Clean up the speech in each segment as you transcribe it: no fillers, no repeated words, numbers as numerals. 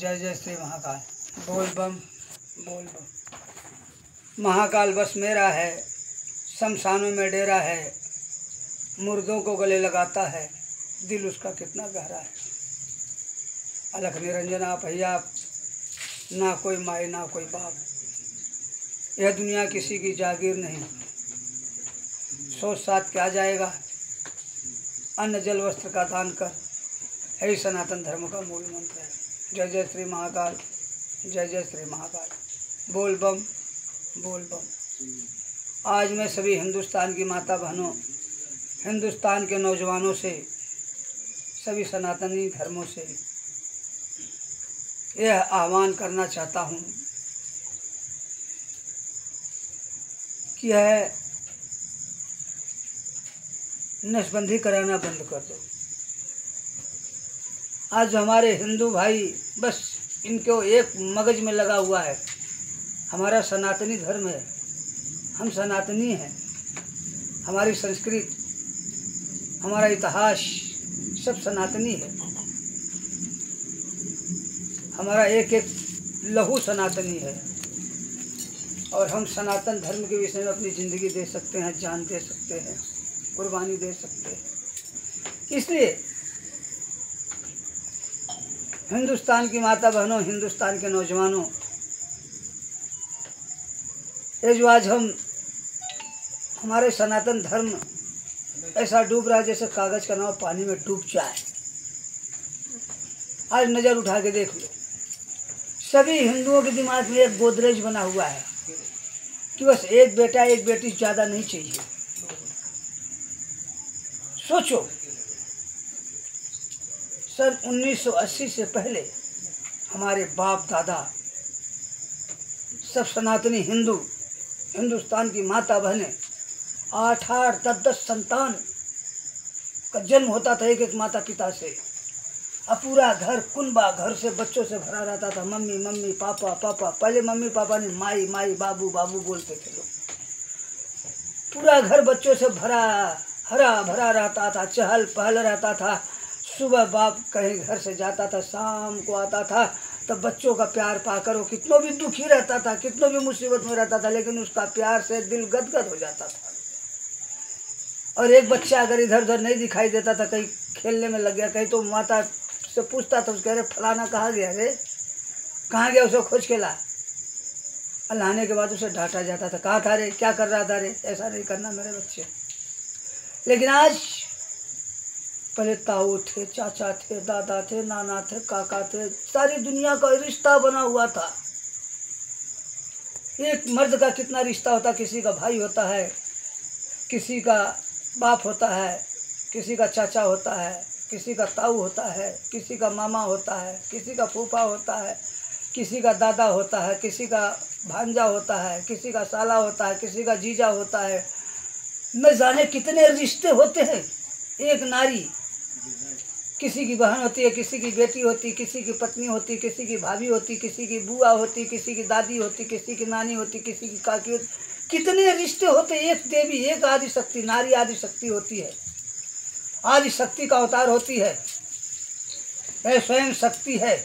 जय जय श्री महाकाल। बोल बम बोल बम। महाकाल बस मेरा है, शमशानों में डेरा है, मुर्दों को गले लगाता है, दिल उसका कितना गहरा है। अलख निरंजन आप भैया, ना कोई माए ना कोई बाप, यह दुनिया किसी की जागीर नहीं, सोच साथ क्या जाएगा, अन्न जल वस्त्र का दान कर, यही सनातन धर्म का मूल मंत्र है। जय जय श्री महाकाल, जय जय श्री महाकाल। बोल बम बोल बम। आज मैं सभी हिंदुस्तान की माता बहनों, हिंदुस्तान के नौजवानों से, सभी सनातनी धर्मों से यह आह्वान करना चाहता हूँ कि यह नसबंदी कराना बंद कर दो। आज हमारे हिंदू भाई बस इनको एक मगज में लगा हुआ है, हमारा सनातनी धर्म है, हम सनातनी हैं, हमारी संस्कृति, हमारा इतिहास सब सनातनी है, हमारा एक एक लहू सनातनी है और हम सनातन धर्म के विषय में अपनी ज़िंदगी दे सकते हैं, जान दे सकते हैं, कुर्बानी दे सकते हैं। इसलिए हिंदुस्तान की माता बहनों, हिंदुस्तान के नौजवानों, ये जो आज हमारे सनातन धर्म ऐसा डूब रहा है जैसे कागज़ का नाव पानी में डूब जाए। आज नज़र उठा के देख लो, सभी हिंदुओं के दिमाग में एक गोदरेज बना हुआ है कि बस एक बेटा एक बेटी ज़्यादा नहीं चाहिए। सोचो, सन 1980 से पहले हमारे बाप दादा सब सनातनी हिंदू, हिंदुस्तान की माता बहनें 8-8, 10-10 संतान का जन्म होता था एक एक माता पिता से। अब पूरा घर कुनबा घर से बच्चों से भरा रहता था। मम्मी मम्मी पापा पापा, पहले मम्मी पापा ने माई माई बाबू बाबू बोलते थे लोग। पूरा घर बच्चों से भरा हरा भरा रहता था, चहल पहल रहता था। सुबह बाप कहीं घर से जाता था, शाम को आता था, तब बच्चों का प्यार पाकर वो कितनों भी दुखी रहता था, कितनों भी मुसीबत में रहता था, लेकिन उसका प्यार से दिल गदगद हो जाता था। और एक बच्चा अगर इधर उधर नहीं दिखाई देता था, कहीं खेलने में लग गया, कहीं तो माता से पूछता था, उसके अरे फलाना कहाँ गया, रे कहाँ गया, उसे खोज के ला। लाने के बाद उसे डांटा जाता था, कहाँ था रे, क्या कर रहा था रे, ऐसा नहीं करना मेरे बच्चे। लेकिन आज पहले ताऊ थे, चाचा थे, दादा थे, नाना थे, काका थे, सारी दुनिया का रिश्ता बना हुआ था। एक मर्द का कितना रिश्ता होता, किसी का भाई होता है, किसी का बाप होता है, किसी का चाचा होता है, किसी का ताऊ होता है, किसी का मामा होता है, किसी का फूफा होता है, किसी का दादा होता है, किसी का भांजा होता है, किसी का साला होता है, किसी का जीजा होता है। न जाने कितने रिश्ते होते हैं। एक नारी, किसी की बहन होती है, किसी की बेटी होती, किसी की पत्नी होती, किसी की भाभी होती, किसी की बुआ होती, किसी की दादी होती, किसी की नानी होती, किसी की काकी होती, कितने रिश्ते होते। एक देवी, एक आदि शक्ति, नारी आदि शक्ति होती है, आदि शक्ति का अवतार होती है, यह स्वयं शक्ति है।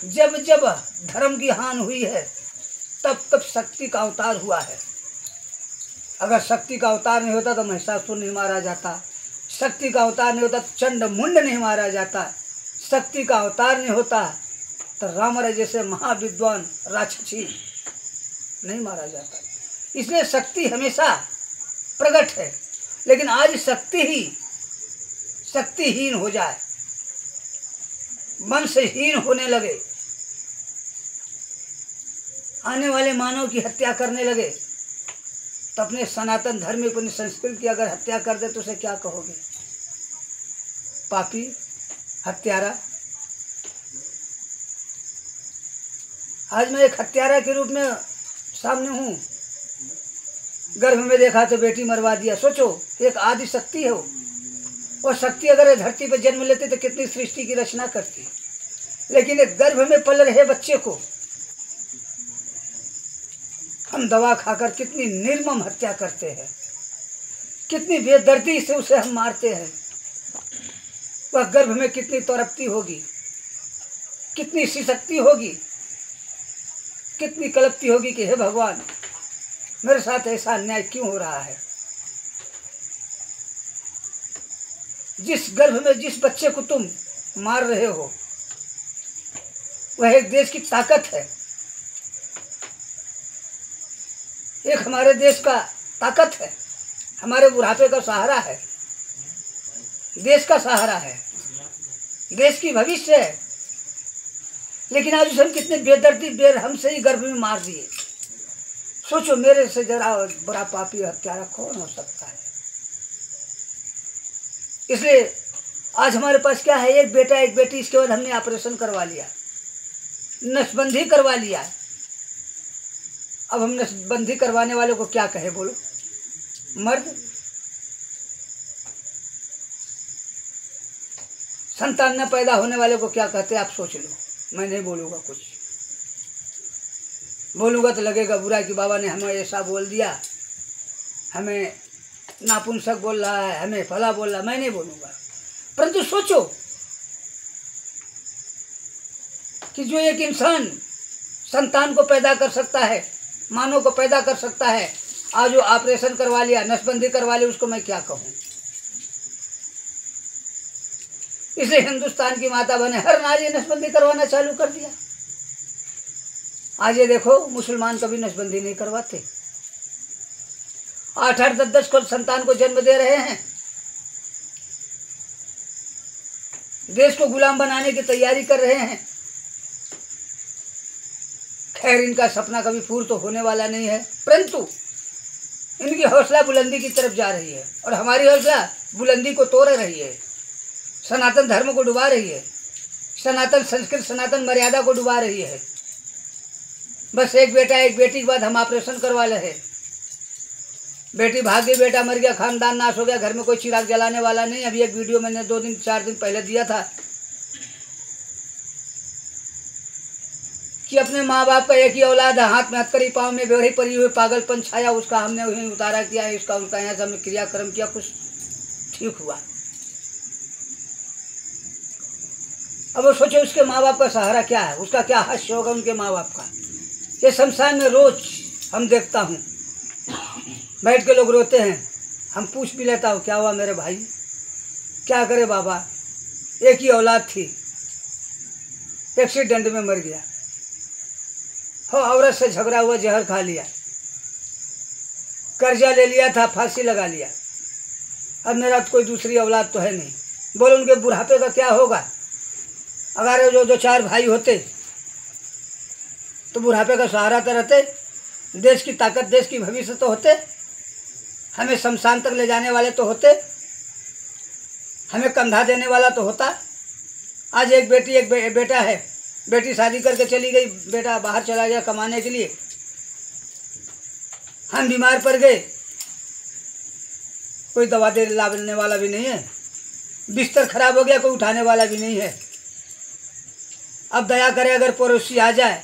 जब जब धर्म की हानि हुई है तब तब शक्ति का अवतार हुआ है। अगर शक्ति का अवतार नहीं होता तो महिषासुर नहीं मारा जाता, शक्ति का अवतार नहीं होता तो चंड मुंड नहीं मारा जाता, शक्ति का अवतार नहीं होता तो रावण जैसे महाविद्वान राक्षसी नहीं मारा जाता। इसलिए शक्ति हमेशा प्रकट है, लेकिन आज शक्ति ही शक्तिहीन हो जाए, मन से हीन होने लगे, आने वाले मानव की हत्या करने लगे, तो अपने सनातन धर्म, अपनी संस्कृति की अगर हत्या कर दे तो उसे क्या कहोगे? पापी, हत्यारा। आज मैं एक हत्यारा के रूप में सामने हूँ। गर्भ में देखा तो बेटी मरवा दिया। सोचो, एक आदि शक्ति है वो, और शक्ति अगर धरती पर जन्म लेती तो कितनी सृष्टि की रचना करती, लेकिन एक गर्भ में पल रहे बच्चे को हम दवा खाकर कितनी निर्मम हत्या करते हैं, कितनी बेदर्दी से उसे हम मारते हैं। वह गर्भ में कितनी तड़पती होगी, कितनी सी शक्ति होगी, कितनी कल्पती होगी कि हे भगवान, मेरे साथ ऐसा अन्याय क्यों हो रहा है। जिस गर्भ में जिस बच्चे को तुम मार रहे हो वह एक देश की ताकत है, एक हमारे देश का ताकत है, हमारे बुढ़ापे का सहारा है, देश का सहारा है, देश की भविष्य है। लेकिन आज हम कितने बेदर्दी बेरहम से ही गर्भ में मार दिए। सोचो, मेरे से जरा बड़ा पापी हत्यारा कौन हो सकता है। इसलिए आज हमारे पास क्या है, एक बेटा एक बेटी, इसके बाद हमने ऑपरेशन करवा लिया, नसबंदी करवा लिया। अब हम नसबंदी करवाने वाले को क्या कहे बोलो, मर्द। संतान न पैदा होने वाले को क्या कहते हैं आप सोच लो। मैं नहीं बोलूँगा, कुछ बोलूँगा तो लगेगा बुरा कि बाबा ने हमें ऐसा बोल दिया, हमें नापुंसक बोल रहा है, हमें फला बोल रहा है। मैं नहीं बोलूँगा, परंतु सोचो कि जो एक इंसान संतान को पैदा कर सकता है, मानव को पैदा कर सकता है, आज वो ऑपरेशन करवा लिया, नसबंदी करवा ली, उसको मैं क्या कहूँ। इसलिए हिंदुस्तान की माता बने हर नारी नसबंदी करवाना चालू कर दिया। आज ये देखो, मुसलमान कभी नसबंदी नहीं करवाते, 8-8, 10-10 को संतान को जन्म दे रहे हैं, देश को गुलाम बनाने की तैयारी कर रहे हैं। खैर, इनका सपना कभी पूर्ण तो होने वाला नहीं है, परंतु इनकी हौसला बुलंदी की तरफ जा रही है और हमारी हौसला बुलंदी को तोड़ रही है, सनातन धर्म को डुबा रही है, सनातन संस्कृत सनातन मर्यादा को डुबा रही है। बस एक बेटा एक बेटी के बाद हम ऑपरेशन करवा रहे, बेटी भाग गई, बेटा मर गया, खानदान नाश हो गया, घर में कोई चिराग जलाने वाला नहीं। अभी एक वीडियो मैंने 2-4 दिन पहले दिया था कि अपने माँ बाप का एक ही औलाद है, हाथ में हथकड़ी, पाँव में बेवड़ी पड़ी हुई, पागलपन छाया, उसका हमने वहीं उतारा किया, इसका उसका यहाँ से हमने क्रियाक्रम किया, कुछ ठीक हुआ। अब वो सोचो उसके माँ बाप का सहारा क्या है, उसका क्या हास्य होगा उनके माँ बाप का। ये शमशान में रोज हम देखता हूँ बैठ के लोग रोते हैं, हम पूछ भी लेता हूँ क्या हुआ मेरे भाई, क्या करे बाबा, एक ही औलाद थी, एक्सीडेंट में मर गया, हो औरत से झगड़ा हुआ, जहर खा लिया, कर्जा ले लिया था, फांसी लगा लिया, अब मेरा तो कोई दूसरी औलाद तो है नहीं। बोलो उनके बुढ़ापे का क्या होगा। अगर जो 2-4 भाई होते तो बुढ़ापे का सहारा तो रहते, देश की ताकत, देश की भविष्य तो होते, हमें शमशान तक ले जाने वाले तो होते, हमें कंधा देने वाला तो होता। आज एक बेटी एक बेटा है, बेटी शादी करके चली गई, बेटा बाहर चला गया कमाने के लिए, हम बीमार पड़ गए, कोई दवा दे लाने वाला भी नहीं है, बिस्तर खराब हो गया, कोई उठाने वाला भी नहीं है। अब दया करे अगर पड़ोसी आ जाए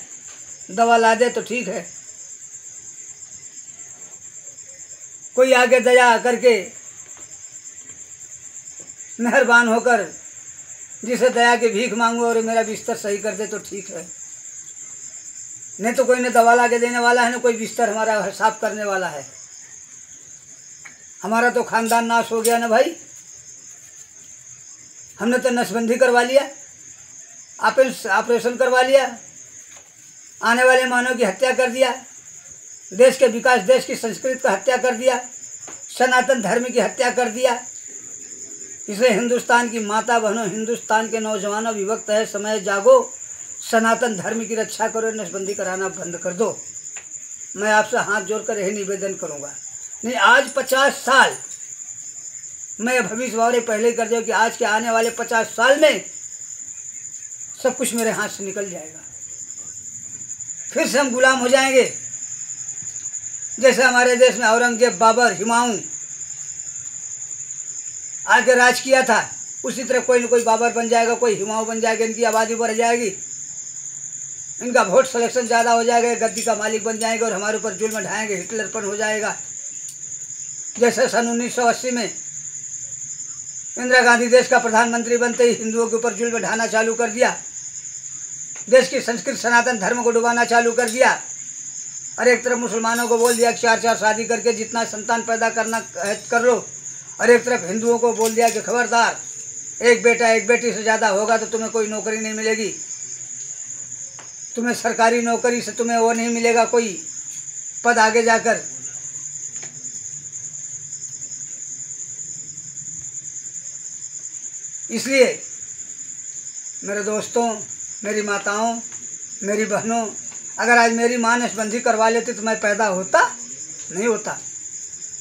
दवा ला दे तो ठीक है, कोई आगे दया करके मेहरबान होकर जिसे दया की भीख मांगू और मेरा बिस्तर सही कर दे तो ठीक है, नहीं तो कोई ने दवा ला के देने वाला है, ना कोई बिस्तर हमारा साफ करने वाला है। हमारा तो खानदान नाश हो गया ना भाई, हमने तो नसबंदी करवा लिया, ऑपरेशन करवा लिया, आने वाले मानव की हत्या कर दिया, देश के विकास, देश की संस्कृति का हत्या कर दिया, सनातन धर्म की हत्या कर दिया। इसलिए हिंदुस्तान की माता बहनों, हिंदुस्तान के नौजवानों, विभक्त है समय, जागो, सनातन धर्म की रक्षा करो, नसबंदी कराना बंद कर दो। मैं आपसे हाथ जोड़कर यही निवेदन करूंगा। नहीं, आज 50 साल मैं भविष्यवाणी पहले कर दूँ कि आज के आने वाले 50 साल में सब कुछ मेरे हाथ से निकल जाएगा, फिर से हम गुलाम हो जाएंगे। जैसे हमारे देश में औरंगजेब, बाबर, हुमायूं आके राज किया था, उसी तरह कोई न कोई बाबर बन जाएगा, कोई हुमायूं बन जाएगा, इनकी आबादी बढ़ जाएगी, इनका वोट सिलेक्शन ज़्यादा हो जाएगा, गद्दी का मालिक बन जाएंगे और हमारे ऊपर जुल्म ढाएंगे, हिटलरपन हो जाएगा। जैसे सन 1980 में इंदिरा गांधी देश का प्रधानमंत्री बनते ही हिंदुओं के ऊपर जुल्म ढाना चालू कर दिया, देश की संस्कृत सनातन धर्म को डुबाना चालू कर दिया। और एक तरफ मुसलमानों को बोल दिया कि 4-4 शादी करके जितना संतान पैदा करना है कर लो। और एक तरफ हिंदुओं को बोल दिया कि खबरदार, एक बेटा एक बेटी से ज़्यादा होगा तो तुम्हें कोई नौकरी नहीं मिलेगी, तुम्हें सरकारी नौकरी से तुम्हें वो नहीं मिलेगा कोई पद आगे जाकर। इसलिए मेरे दोस्तों, मेरी माताओं, मेरी बहनों, अगर आज मेरी माँ नसबंदी करवा लेती तो मैं पैदा होता नहीं होता,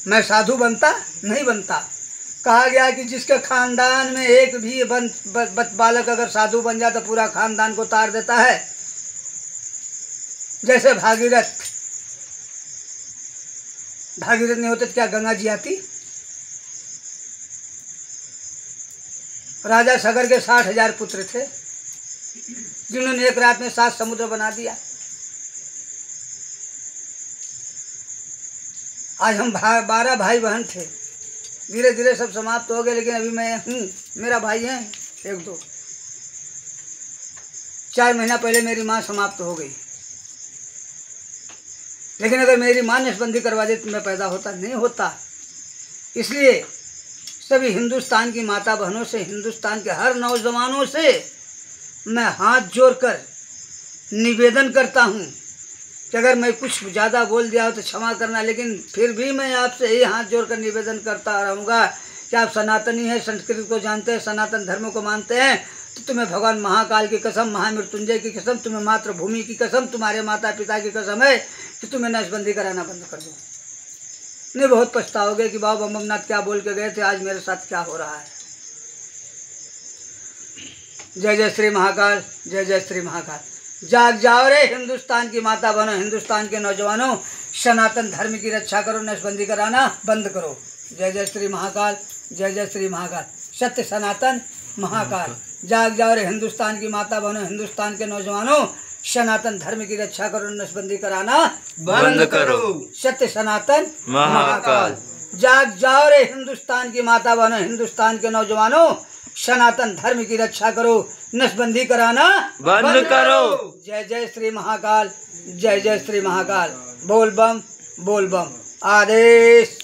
मैं साधु बनता नहीं बनता। कहा गया कि जिसके खानदान में एक भी बालक अगर साधु बन जाता तो पूरा खानदान को तार देता है। जैसे भागीरथ नहीं होते तो क्या गंगा जी आती? राजा सगर के 60,000 पुत्र थे जिन्होंने एक रात में 7 समुद्र बना दिया। आज हम 12 भाई बहन थे, धीरे धीरे सब समाप्त हो गए, लेकिन अभी मैं हूँ, मेरा भाई है 1-2। 4 महीना पहले मेरी माँ समाप्त हो गई, लेकिन अगर मेरी माँ नसबंदी करवा देती तो मैं पैदा होता नहीं होता। इसलिए सभी हिंदुस्तान की माता बहनों से, हिंदुस्तान के हर नौजवानों से मैं हाथ जोड़कर निवेदन करता हूँ कि अगर मैं कुछ ज़्यादा बोल दिया हो तो क्षमा करना, लेकिन फिर भी मैं आपसे यही हाथ जोड़कर निवेदन करता रहूँगा कि आप सनातनी हैं, संस्कृत को जानते हैं, सनातन धर्म को मानते हैं, तो तुम्हें भगवान महाकाल की कसम, महामृत्युंजय की कसम, तुम्हें मातृभूमि की कसम, तुम्हारे माता पिता की कसम है कि तुम्हें नसबंदी कराना बंद कर दो। नहीं, बहुत पछताओगे कि बाबा अमरनाथ क्या बोल के गए थे, आज मेरे साथ क्या हो रहा है। जय जय श्री महाकाल, जय जय श्री महाकाल। जाग जाओ रे हिंदुस्तान की माता बनो, हिंदुस्तान के नौजवानों, सनातन धर्म की रक्षा करो, नसबंदी कराना बंद करो। जय जय श्री महाकाल, जय जय श्री महाकाल। सत्य सनातन महाकाल। जाग जाओ रे हिंदुस्तान की माता बनो, हिंदुस्तान के नौजवानों, सनातन धर्म की रक्षा करो, नसबंदी कराना बंद करो। सत्य सनातन महाकाल। जाग जाओ रे हिंदुस्तान की माता बनो, हिंदुस्तान के नौजवानों, सनातन धर्म की रक्षा करो, नसबंदी कराना बंद करो। जय जय श्री महाकाल, जय जय श्री महाकाल। बोल बम, बोल बम। आदेश।